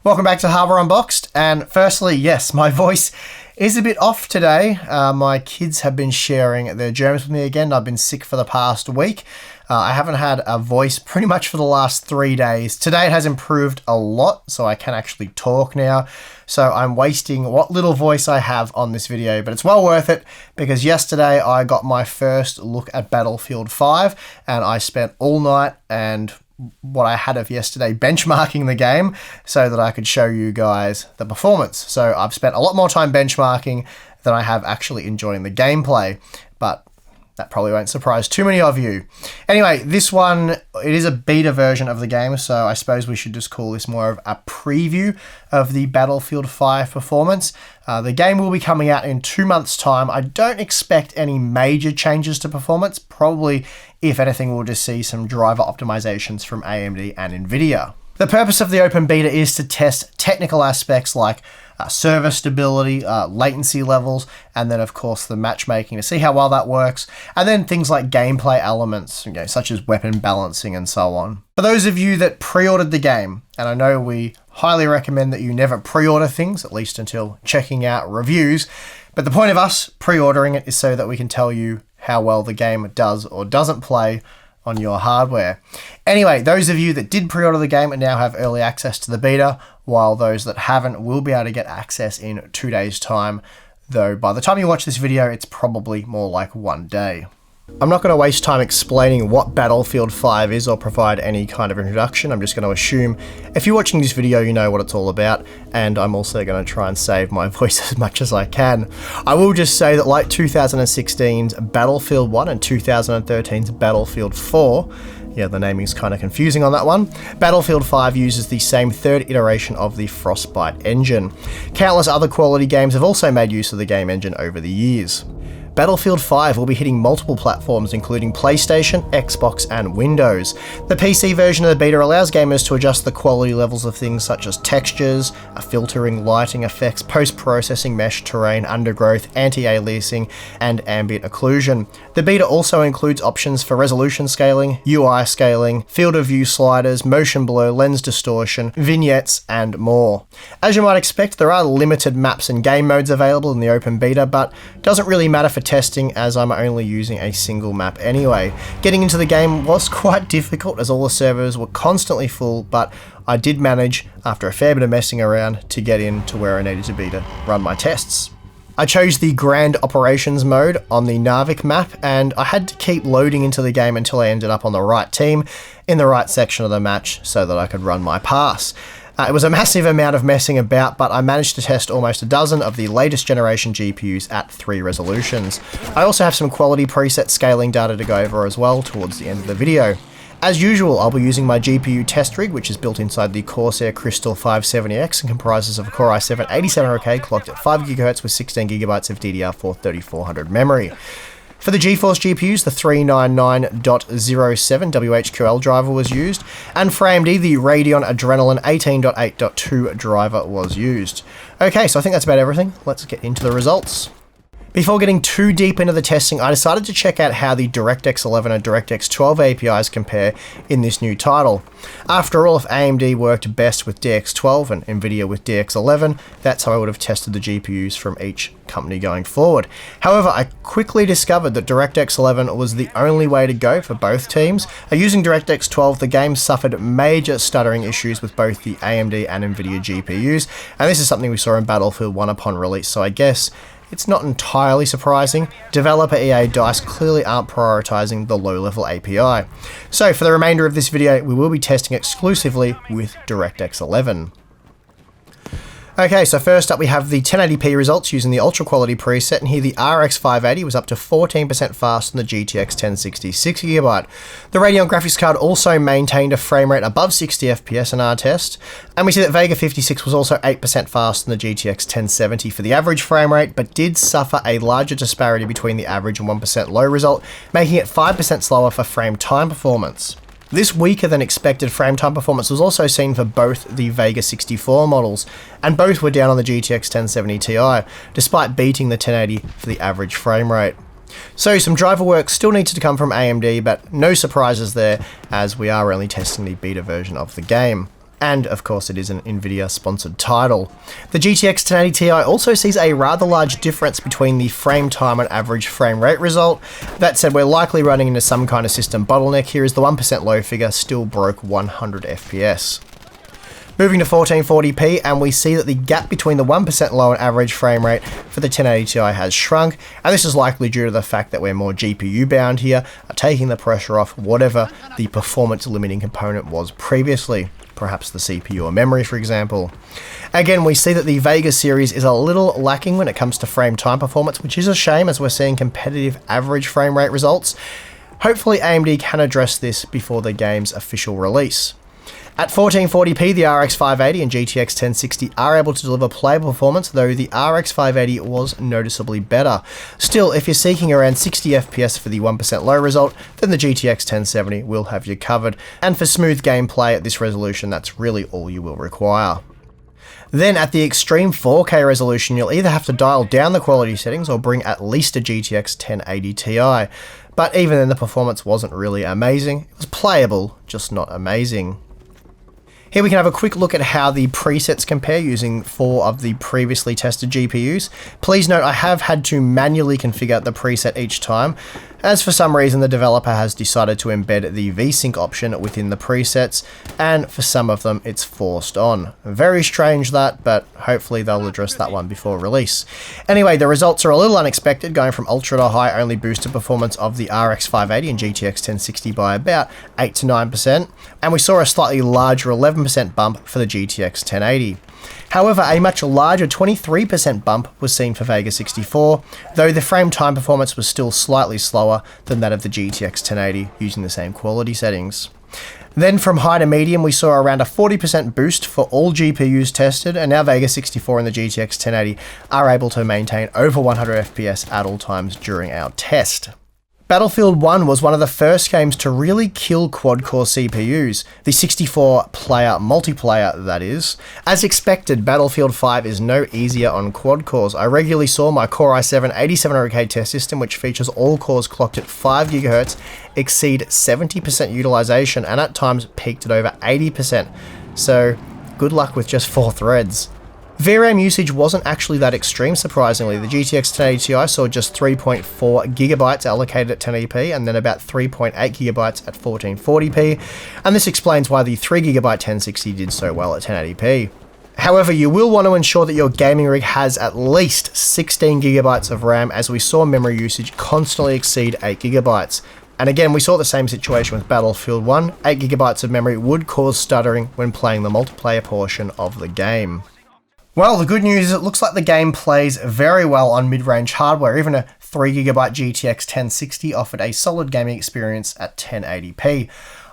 Welcome back to Hardware Unboxed, and firstly, yes, my voice is a bit off today. My kids have been sharing their germs with me again. I've been sick for the past week. I haven't had a voice pretty much for the last 3 days. Today it has improved a lot, so I can actually talk now. So I'm wasting what little voice I have on this video, but it's well worth it because yesterday I got my first look at Battlefield 5 and I spent all night and what I had of yesterday benchmarking the game so that I could show you guys the performance. So I've spent a lot more time benchmarking than I have actually enjoying the gameplay, but that probably won't surprise too many of you. Anyway, this one, it is a beta version of the game, so I suppose we should just call this more of a preview of the Battlefield 5 performance. The game will be coming out in 2 months' time. I don't expect any major changes to performance. Probably, if anything, we'll just see some driver optimizations from AMD and NVIDIA. The purpose of the open beta is to test technical aspects like server stability, latency levels, and then of course the matchmaking to see how well that works, and then things like gameplay elements, such as weapon balancing and so on. For those of you that pre-ordered the game, and I know we highly recommend that you never pre-order things, at least until checking out reviews, but the point of us pre-ordering it is so that we can tell you how well the game does or doesn't play on your hardware. Anyway, those of you that did pre-order the game and now have early access to the beta, while those that haven't will be able to get access in 2 days' time, though by the time you watch this video, it's probably more like 1 day. I'm not going to waste time explaining what Battlefield 5 is or provide any kind of introduction. I'm just going to assume if you're watching this video, you know what it's all about, and I'm also going to try and save my voice as much as I can. I will just say that like 2016's Battlefield 1 and 2013's Battlefield 4, yeah, the naming's kind of confusing on that one, Battlefield 5 uses the same third iteration of the Frostbite engine. Countless other quality games have also made use of the game engine over the years. Battlefield 5 will be hitting multiple platforms including PlayStation, Xbox and Windows. The PC version of the beta allows gamers to adjust the quality levels of things such as textures, filtering, lighting effects, post-processing, mesh, terrain, undergrowth, anti-aliasing and ambient occlusion. The beta also includes options for resolution scaling, UI scaling, field of view sliders, motion blur, lens distortion, vignettes and more. As you might expect, there are limited maps and game modes available in the open beta, but it doesn't really matter for testing as I'm only using a single map anyway. Getting into the game was quite difficult as all the servers were constantly full, but I did manage, after a fair bit of messing around, to get in to where I needed to be to run my tests. I chose the Grand Operations mode on the Narvik map, and I had to keep loading into the game until I ended up on the right team in the right section of the match so that I could run my pass. It was a massive amount of messing about, but I managed to test almost a dozen of the latest generation GPUs at 3 resolutions. I also have some quality preset scaling data to go over as well towards the end of the video. As usual, I'll be using my GPU test rig, which is built inside the Corsair Crystal 570X and comprises of a Core i7-8700K clocked at 5GHz with 16GB of DDR4 3400 memory. For the GeForce GPUs, the 399.07 WHQL driver was used, and for AMD, the Radeon Adrenalin 18.8.2 driver was used. Okay, so I think that's about everything. Let's get into the results. Before getting too deep into the testing, I decided to check out how the DirectX 11 and DirectX 12 APIs compare in this new title. After all, if AMD worked best with DX12 and NVIDIA with DX11, that's how I would have tested the GPUs from each company going forward. However, I quickly discovered that DirectX 11 was the only way to go for both teams. Using DirectX 12, the game suffered major stuttering issues with both the AMD and NVIDIA GPUs, and this is something we saw in Battlefield 1 upon release, so I guess it's not entirely surprising. Developer EA DICE clearly aren't prioritizing the low-level API. So for the remainder of this video, we will be testing exclusively with DirectX 11. Okay, so first up we have the 1080p results using the ultra quality preset, and here the RX 580 was up to 14% faster than the GTX 1060 6GB. The Radeon graphics card also maintained a frame rate above 60 FPS in our test, and we see that Vega 56 was also 8% faster than the GTX 1070 for the average frame rate, but did suffer a larger disparity between the average and 1% low result, making it 5% slower for frame time performance. This weaker than expected frame time performance was also seen for both the Vega 64 models, and both were down on the GTX 1070 Ti, despite beating the 1080 for the average frame rate. So some driver work still needs to come from AMD, but no surprises there, as we are only testing the beta version of the game. And of course it is an Nvidia sponsored title. The GTX 1080 Ti also sees a rather large difference between the frame time and average frame rate result. That said, we're likely running into some kind of system bottleneck here as the 1% low figure still broke 100 FPS. Moving to 1440p, and we see that the gap between the 1% low and average frame rate for the 1080 Ti has shrunk, and this is likely due to the fact that we're more GPU bound here, taking the pressure off whatever the performance limiting component was previously, perhaps the CPU or memory for example. Again, we see that the Vega series is a little lacking when it comes to frame time performance, which is a shame as we're seeing competitive average frame rate results. Hopefully AMD can address this before the game's official release. At 1440p, the RX 580 and GTX 1060 are able to deliver playable performance, though the RX 580 was noticeably better. Still, if you're seeking around 60 FPS for the 1% low result, then the GTX 1070 will have you covered. And for smooth gameplay at this resolution, that's really all you will require. Then at the extreme 4K resolution, you'll either have to dial down the quality settings or bring at least a GTX 1080 Ti. But even then, the performance wasn't really amazing. It was playable, just not amazing. Here we can have a quick look at how the presets compare using 4 of the previously tested GPUs. Please note I have had to manually configure the preset each time, as for some reason the developer has decided to embed the VSync option within the presets, and for some of them it's forced on. Very strange that, but hopefully they'll address that one before release. Anyway, the results are a little unexpected, going from ultra to high only boosted performance of the RX 580 and GTX 1060 by about 8 to 9%, and we saw a slightly larger 11% bump for the GTX 1080. However, a much larger 23% bump was seen for Vega 64, though the frame time performance was still slightly slower than that of the GTX 1080 using the same quality settings. Then from high to medium, we saw around a 40% boost for all GPUs tested, and now Vega 64 and the GTX 1080 are able to maintain over 100 FPS at all times during our test. Battlefield 1 was one of the first games to really kill quad-core CPUs, the 64-player multiplayer that is. As expected, Battlefield 5 is no easier on quad-cores. I regularly saw my Core i7 8700K test system, which features all cores clocked at 5 GHz, exceed 70% utilization and at times peaked at over 80%, so good luck with just 4 threads. VRAM usage wasn't actually that extreme, surprisingly. The GTX 1080 Ti saw just 3.4 GB allocated at 1080p and then about 3.8 GB at 1440p, and this explains why the 3 GB 1060 did so well at 1080p. However, you will want to ensure that your gaming rig has at least 16 GB of RAM, as we saw memory usage constantly exceed 8 GB. And again, we saw the same situation with Battlefield 1. 8 GB of memory would cause stuttering when playing the multiplayer portion of the game. Well, the good news is it looks like the game plays very well on mid-range hardware. Even a 3GB GTX 1060 offered a solid gaming experience at 1080p.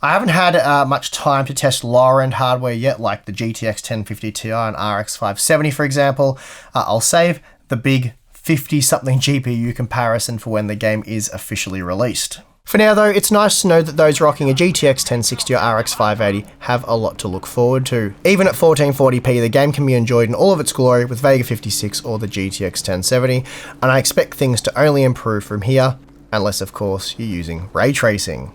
I haven't had much time to test lower-end hardware yet, like the GTX 1050 Ti and RX 570, for example. I'll save the big 50-something GPU comparison for when the game is officially released. For now though, it's nice to know that those rocking a GTX 1060 or RX 580 have a lot to look forward to. Even at 1440p, the game can be enjoyed in all of its glory with Vega 56 or the GTX 1070, and I expect things to only improve from here, unless of course you're using ray tracing.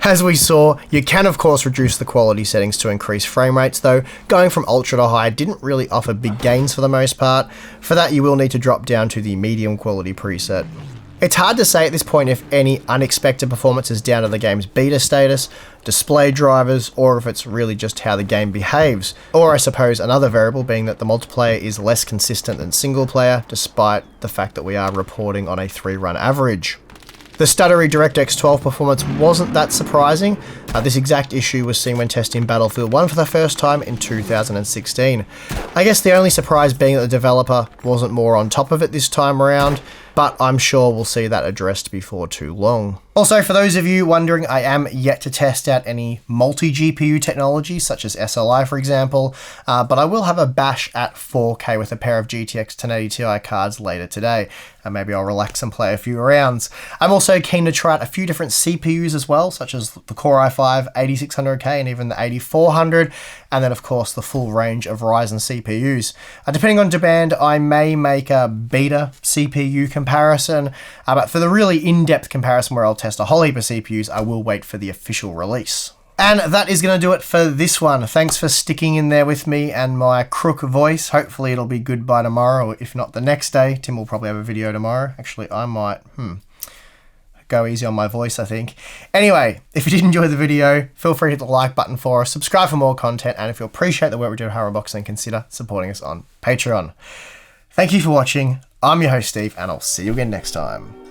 As we saw, you can of course reduce the quality settings to increase frame rates, though going from ultra to high didn't really offer big gains for the most part. For that you will need to drop down to the medium quality preset. It's hard to say at this point if any unexpected performance is down to the game's beta status, display drivers, or if it's really just how the game behaves. Or I suppose another variable being that the multiplayer is less consistent than single player, despite the fact that we are reporting on a 3-run average. The Stuttery DX12 performance wasn't that surprising. This exact issue was seen when testing Battlefield 1 for the first time in 2016. I guess the only surprise being that the developer wasn't more on top of it this time around, but I'm sure we'll see that addressed before too long. Also, for those of you wondering, I am yet to test out any multi-GPU technology, such as SLI for example, but I will have a bash at 4K with a pair of GTX 1080 Ti cards later today, and maybe I'll relax and play a few rounds. I'm also keen to try out a few different CPUs as well, such as the Core i5 8600K and even the 8400, and then of course the full range of Ryzen CPUs. Depending on demand, I may make a beta CPU comparison, but for the really in-depth comparison where I'll test a whole heap of CPUs, I will wait for the official release. And that is going to do it for this one. Thanks for sticking in there with me and my crook voice. Hopefully it'll be good by tomorrow, or if not the next day. Tim will probably have a video tomorrow. Actually, I might go easy on my voice, I think. Anyway, if you did enjoy the video, feel free to hit the like button for us, subscribe for more content, and if you appreciate the work we do at Unboxed, then consider supporting us on Patreon. Thank you for watching. I'm your host, Steve, and I'll see you again next time.